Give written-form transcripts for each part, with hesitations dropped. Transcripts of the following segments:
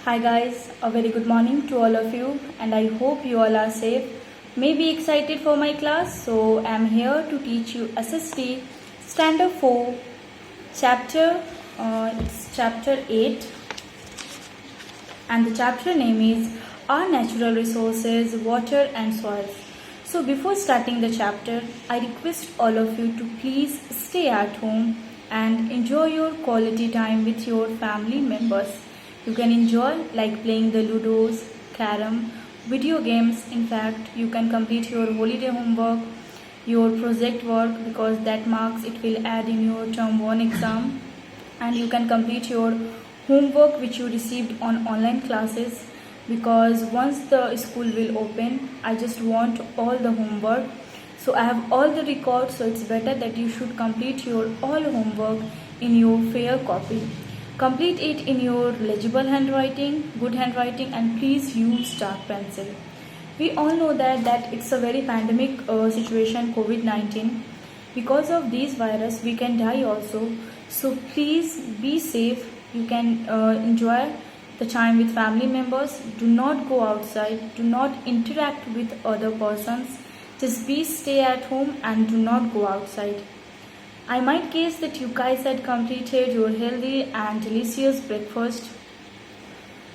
Hi guys, a very good morning to all of you and I hope you all are safe. Maybe excited for my class, so I'm here to teach you SST Standard 4 it's chapter 8 and the chapter name is Our Natural Resources, Water and Soils. So before starting the chapter, I request all of you to please stay at home and enjoy your quality time with your family members. You can enjoy like playing the ludos, carom, video games. In fact, you can complete your holiday homework, your project work, because that marks it will add in your term 1 exam, and you can complete your homework which you received on online classes, because once the school will open, I just want all the homework. So I have all the records, so it's better that you should complete your all homework in your fair copy. Complete it in your legible handwriting, good handwriting, and please use dark pencil. We all know that it's a very pandemic situation, COVID-19. Because of this virus, we can die also. So please be safe. You can enjoy the time with family members. Do not go outside. Do not interact with other persons. Just stay at home and do not go outside. I might guess that you guys had completed your healthy and delicious breakfast.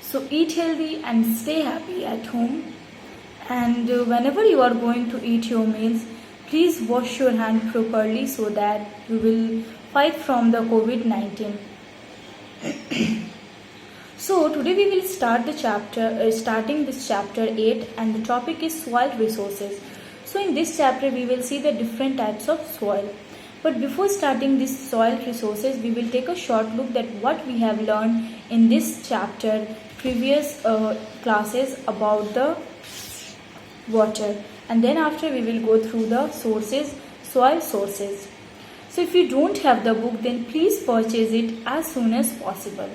So eat healthy and stay happy at home. And whenever you are going to eat your meals, please wash your hand properly so that you will fight from the COVID-19. So today we will start the chapter, starting this chapter 8, and the topic is soil resources. So in this chapter we will see the different types of soil. But before starting this soil resources, we will take a short look at what we have learned in this chapter, previous classes about the water. And then after we will go through the sources, soil sources. So if you don't have the book, then please purchase it as soon as possible.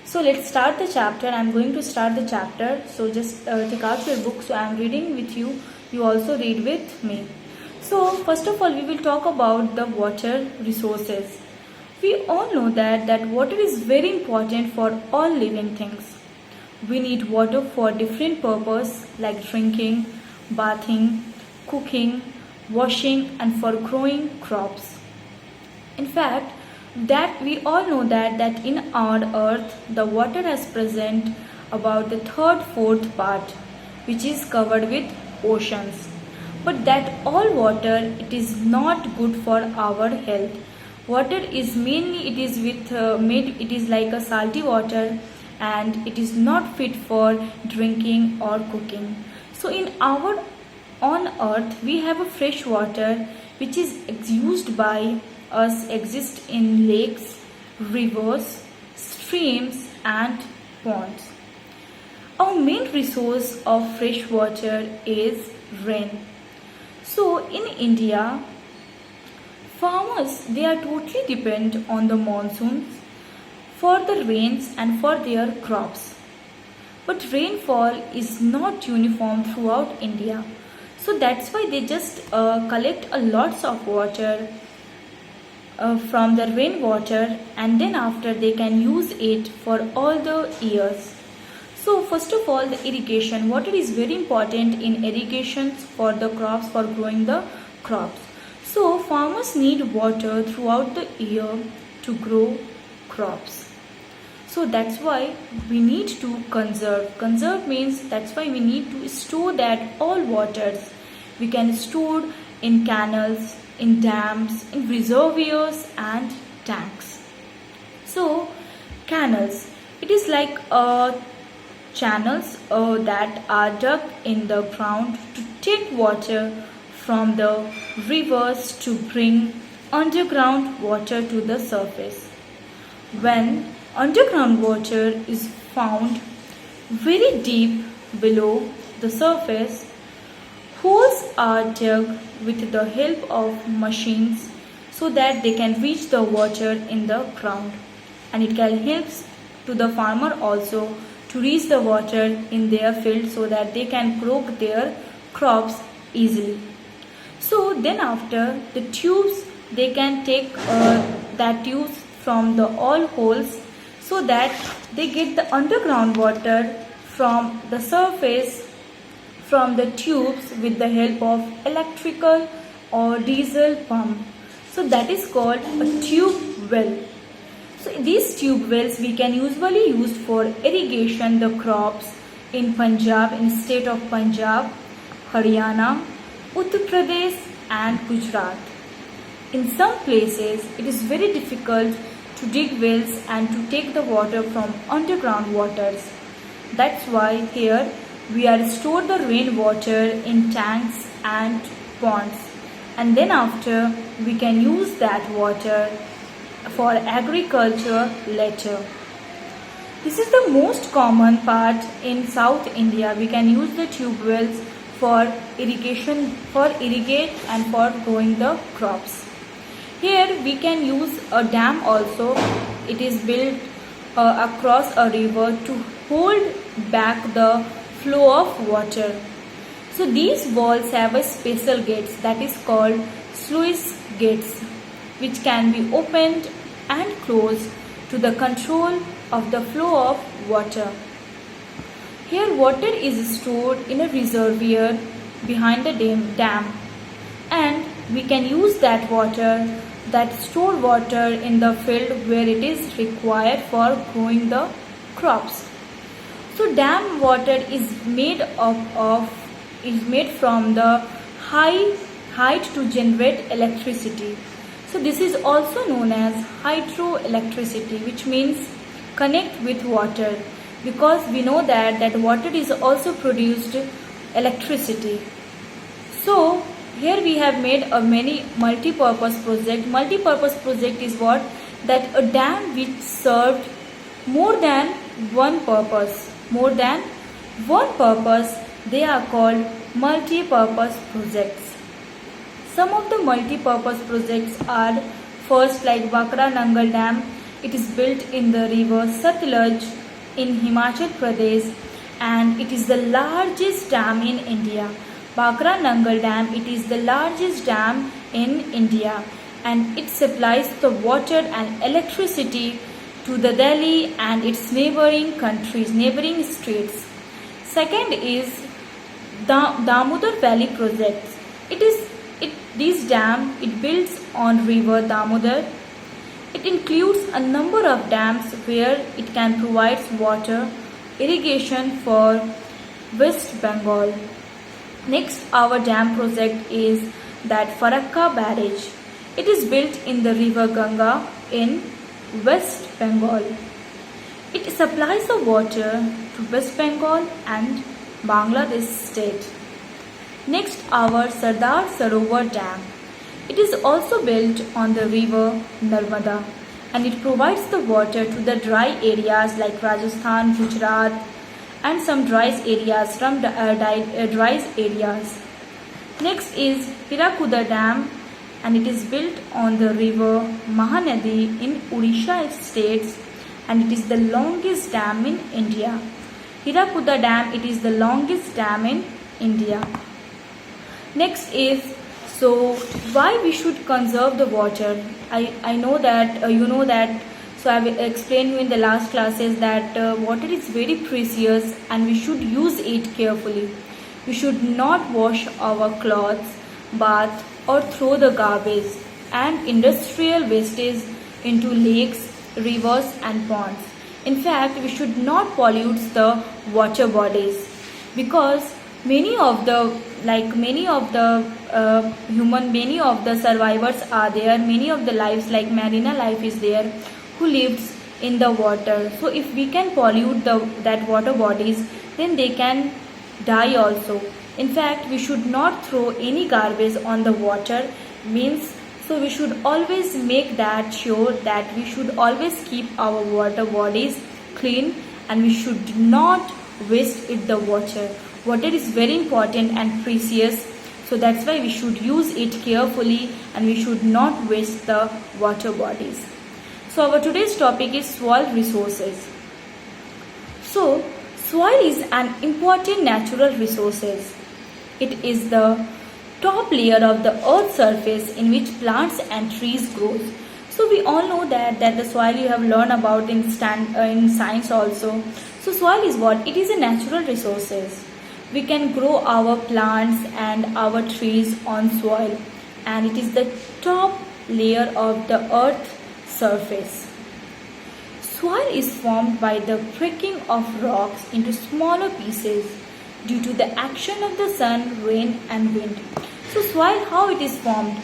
So let's start the chapter. I'm going to start the chapter. So just take out your book. So I'm reading with you. You also read with me. So first of all, we will talk about the water resources. We all know that water is very important for all living things. We need water for different purposes like drinking, bathing, cooking, washing, and for growing crops. In fact, that we all know that in our earth, the water has present about the 3/4 part, which is covered with oceans. But that all water, it is not good for our health. Water is mainly, it is like a salty water, and it is not fit for drinking or cooking. So in our on earth, we have a fresh water which is used by us, exist in lakes, rivers, streams and ponds. Our main resource of fresh water is rain. So in India, farmers, they are totally dependent on the monsoons for the rains and for their crops. But rainfall is not uniform throughout India. So that's why they just collect a lots of water from the rainwater, and then after they can use it for all the years. So first of all, the irrigation. Water is very important in irrigation for the crops, for growing the crops. So farmers need water throughout the year to grow crops. So that's why we need to conserve. Conserve means that's why we need to store that all waters. We can store in canals, in dams, in reservoirs and tanks. So canals, it is like channels that are dug in the ground to take water from the rivers to bring underground water to the surface. When underground water is found very deep below the surface, holes are dug with the help of machines so that they can reach the water in the ground, and it can help to the farmer also to reach the water in their field so that they can grow their crops easily. So then after the tubes, they can take that tubes from the all holes so that They get the underground water from the surface from the tubes with the help of electrical or diesel pump. So that is called a tube well. So these tube wells we can usually use for irrigation the crops in Punjab, in state of Punjab, Haryana, Uttar Pradesh and Gujarat. In some places it is very difficult to dig wells and to take the water from underground waters. That's why here we are store the rainwater in tanks and ponds, and then after we can use that water for agriculture later. This is the most common part in South India. We can use the tube wells for irrigation, for irrigate and for growing the crops. Here we can use a dam also. It is built across a river to hold back the flow of water. So these walls have a special gates that is called sluice gates, which can be opened and closed to the control of the flow of water. Here water is stored in a reservoir behind the dam, and we can use that water, that stored water in the field where it is required for growing the crops. So dam water is made from the height to generate electricity. So this is also known as hydroelectricity, which means connect with water, because we know that water is also produced electricity. So here we have made a many multi-purpose project. Multi-purpose project is what? That a dam which served more than one purpose. More than one purpose, they are called multi-purpose projects. Some of the multi-purpose projects are first like Bhakra Nangal Dam. It is built in the river Satluj in Himachal Pradesh, and it is the largest dam in India. Bhakra Nangal Dam, it is the largest dam in India, and it supplies the water and electricity to the Delhi and its neighboring countries, neighboring states. Second is Damodar Valley projects. This dam, it builds on river Damodar. It includes a number of dams where it can provide water irrigation for West Bengal. Next, our dam project is that Farakka barrage. It is built in the river Ganga in West Bengal. It supplies the water to West Bengal and Bangladesh state. Next, our Sardar Sarovar Dam. It is also built on the river Narmada, and it provides the water to the dry areas like Rajasthan, Gujarat and some dry areas from dry areas. Next is Hirakuda Dam, and it is built on the river Mahanadi in Odisha states, and it is the longest dam in India. Hirakuda Dam, it is the longest dam in India. Next is, so why we should conserve the water. I know that you know that, so I will explain you in the last classes that water is very precious and we should use it carefully. We should not wash our clothes, bath or throw the garbage and industrial wastage into lakes, rivers and ponds. In fact, we should not pollute the water bodies, because many of the survivors are there, many of the lives like marina life is there who lives in the water. So if we can pollute that water bodies, then they can die also. In fact, we should not throw any garbage on the water, means, so we should always make that sure that we should always keep our water bodies clean and we should not waste the water. Water is very important and precious, so that's why we should use it carefully and we should not waste the water bodies. So our today's topic is soil resources. So soil is an important natural resources. It is the top layer of the earth's surface in which plants and trees grow. So we all know that the soil you have learned about in science also. So soil is what? It is a natural resources. We can grow our plants and our trees on soil, and it is the top layer of the earth surface. Soil is formed by the breaking of rocks into smaller pieces due to the action of the sun, rain and wind. So soil, how it is formed?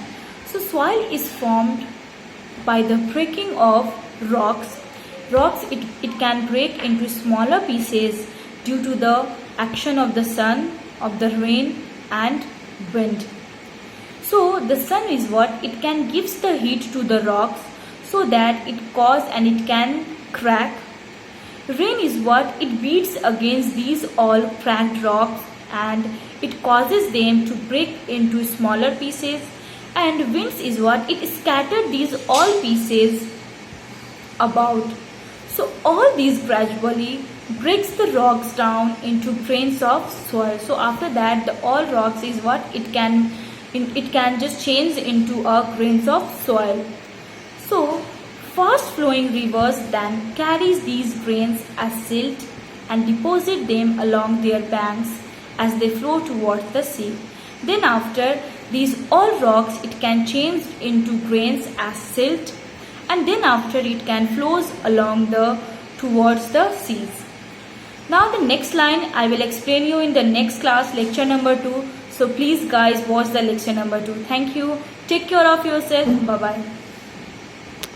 So soil is formed by the breaking of rocks. It can break into smaller pieces due to the action of the sun, of the rain and wind. So the sun is what? It can gives the heat to the rocks so that it cause and it can crack. Rain is what? It beats against these all cracked rocks and it causes them to break into smaller pieces. And winds is what? It scattered these all pieces about. So all these gradually breaks the rocks down into grains of soil. So after that the all rocks is what? It can just change into a grains of soil. So fast flowing rivers then carries these grains as silt and deposit them along their banks as they flow towards the sea. Then after these all rocks, it can change into grains as silt, and then after it can flows along towards the seas. Now the next line I will explain you in the next class, lecture number 2. So please guys watch the lecture number 2. Thank you. Take care of yourself. Bye bye.